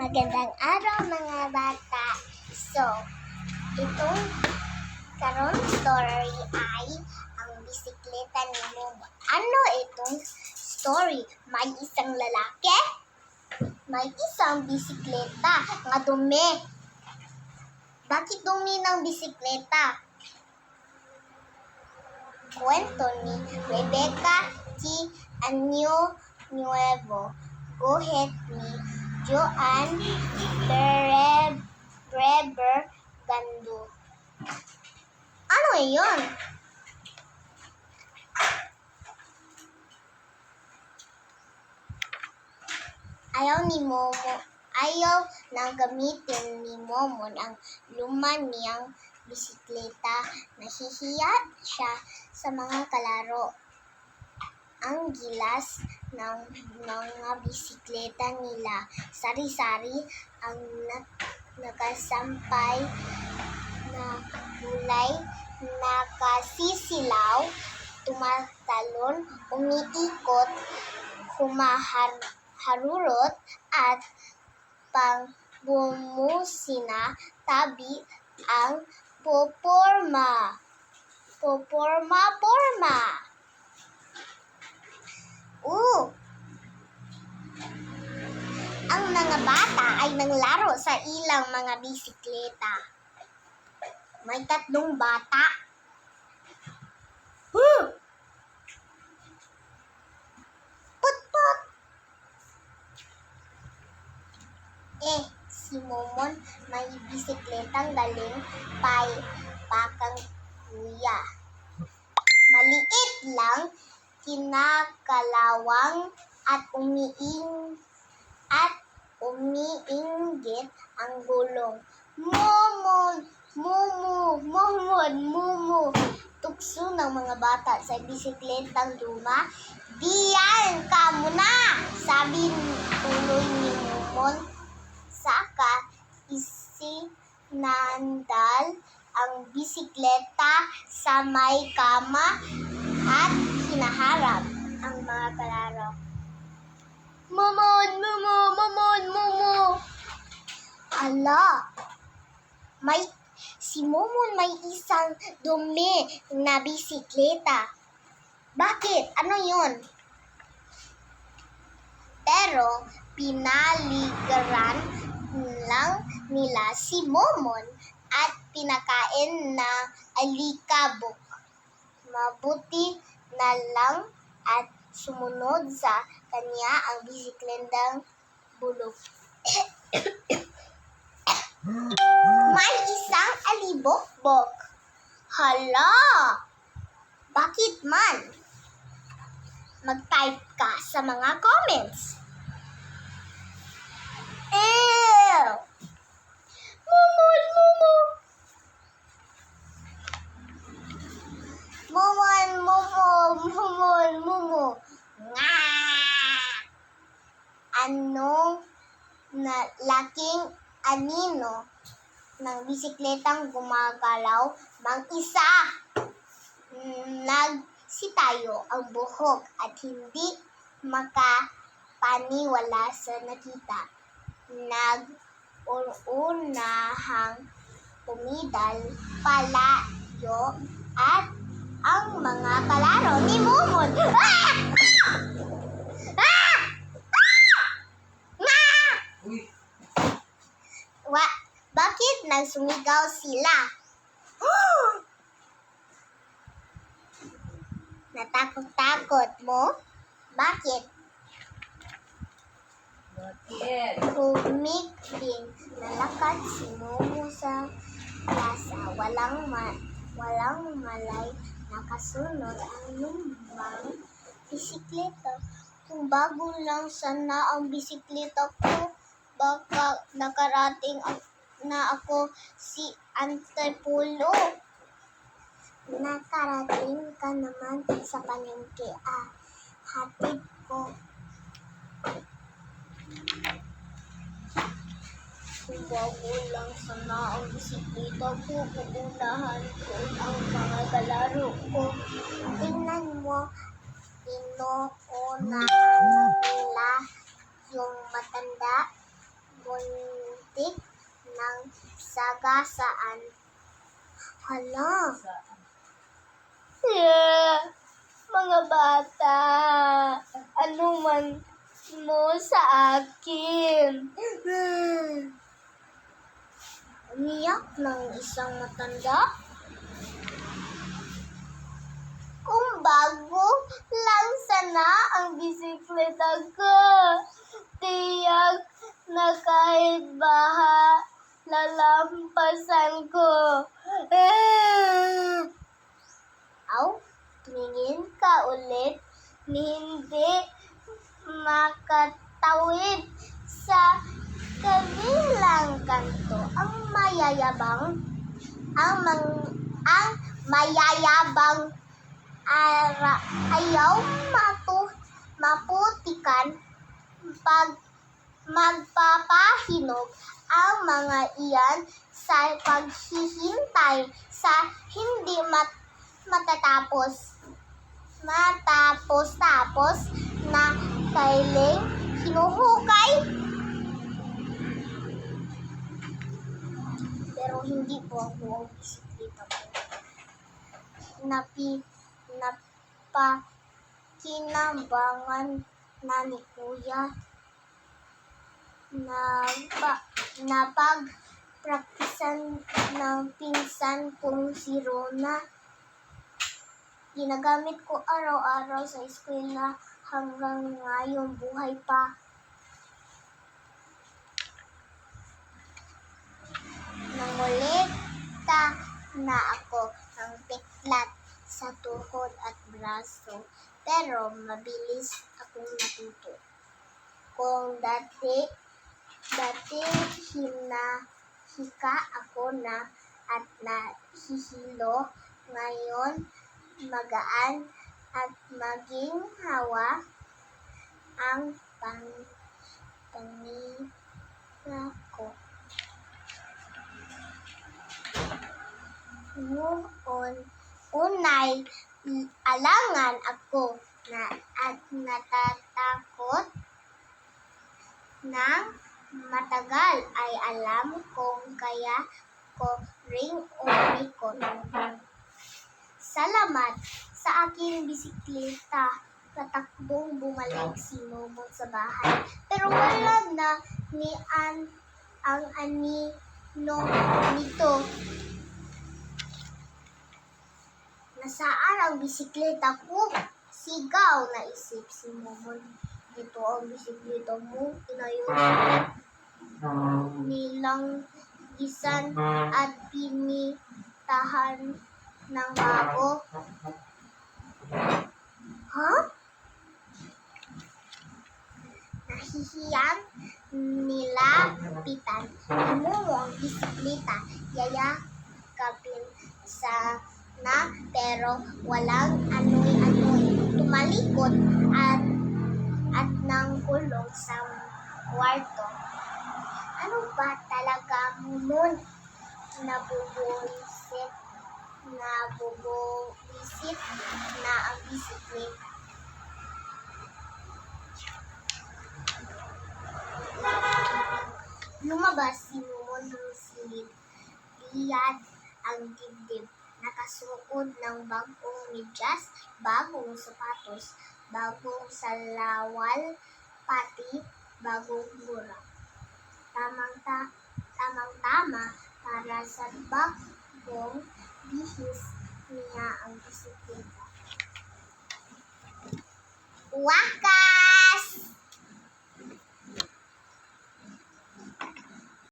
Magandang araw mga bata. So, itong karon story ay ang bisikleta ni Momo. Ano itong story? May isang lalaki, may isang bisikleta nga dumi. Bakit dumi ng bisikleta? Kwento ni Rebecca T. Año Nuevo. Guhit ni Joan Breber Gandu. Ano iyon? Ayaw nang gamitin ni Momo ang luma niyang bisikleta. Nahihiya siya sa mga kalaro. Ang gilas ng mga bisikleta nila, sari-sari ang nakasampay na kulay, nakasisilaw, tumatalon, umiikot, humaharurot at pangbumusina, tabi ang poporma. Ang mga bata ay nanglaro sa ilang mga bisikleta. May 3 bata. Put-put! Si Momon may bisikletang galing pakang kuya. Maliit lang, kinakalawang at umiinggit ang gulong. Mumu. Tukso ng mga bata sa bisikletang luma. Diyan ka muna, sabi tuloy ni Momon. Saka isinandal ang bisikleta sa may kama at hinaharap ang mga kalaro. Momon! Ala! Si Momon may isang dumi na bisikleta. Bakit? Ano yun? Pero pinaligaran lang nila si Momon at pinakain na alikabok. Mabuti na lang at sumunod sa kanya ang bisikletang bulok. May isang alibokbok. Hala! Bakit man? Mag-type ka sa mga comments. Momon. Nga! Anong laking anino ng bisikletang gumagalaw mag-isa? Nagsitayo ang buhok at hindi makapaniwala sa nakita. Nag-unahang pumidal palayo at ang mga kalaro ni Momon. Bakit nagsumigaw sila? Natakot mo? Bakit? Humigping nalakad si Momo sa plaza. Walang malay nakasunod ang lumang bisikleta. Kung bago lang sana ang bisikleta ko, baka nakarating na ako si Antipolo. Nakarating ka naman sa palengke. Hatid ko. Kung bago lang sana ang bisikleta ko, uunahan ko ang mga kalaro ko. Tingnan mo, inuunahan nila yung matanda, putik ng sagasaan. Hala. Yeah. Mga bata, ano man mo sa akin? Umiyak ng isang matanda. Kung bago lang sana ang bisikleta ko, tiyak na kahit baha, lalampasan ko. Aw, tumingin ka ulit ni hindi makatawid sa kabilang kanto. Ang mayayabang ayaw maputikan pag magpapahinog ang mga iyan sa paghihintay sa hindi matapos na kailing hinuhukay. Pero hindi po ako ang bisikleta ko. Napakinabangan na ni Kuya. Napagpraktisan ng pinsan kong si Rona. Ginagamit ko araw-araw sa eskwela hanggang ngayong buhay pa. Nangolekta na ako ng peklat sa tuhod at braso, pero mabilis akong natuto. Kung dati hinahika ako na at nahihilo, ngayon magaan at maginhawa ang panira ko. Noon, unay alangan ako at natatakot. Nang matagal ay alam kong kaya ko ring umikot. Salamat sa aking bisikleta. Tatakbong bumalik si Momon sa bahay. Pero wala na ni ang anino nito. Nasaan ang bisikleta ko? Sigaw na isip si Momon. Ito ang bisikleta mo. Inayos nilang isan at pinitahan ng bago. Ha? Nahihiyang nilapitan ni Momo ang bisikleta. Yayakapin sana pero walang anoy-anoy. Tumalikod at nangkulong sa kwarto. Ano ba talaga Momon? Nabubuisit na ang bisikleta. Lumabas si Momon ng silid. Liyad ang dibdib. Nakasuot ng bagong medyas, bagong sapatos, bagong salawal, pati bagong burang. Tamang-tama para sa bagong bihis niya ang bisikleta. Waka!